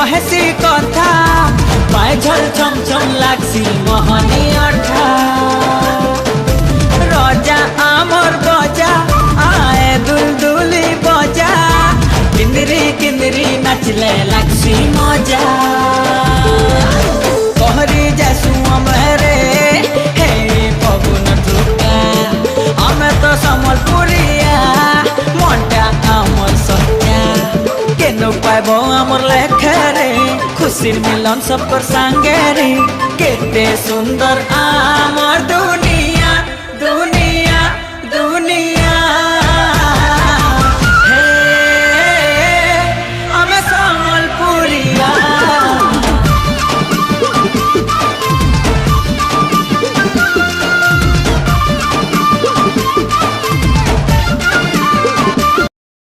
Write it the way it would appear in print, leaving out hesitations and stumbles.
कहेसी कथा पाए झल छम छम लागसी मोहनी अठा रजा आमर बजा आए दुलदुली बजा किंदरी किंदरी नाचले लागसी मजा कहरी जासु अमरे हे पवन टुका हमें तो समलपुरिया मनटा आमर सत्या केनो पाइबो आमर लेखरे खुशी मिलन सब पर संगे रे केते सुंदर आमर दुनिया।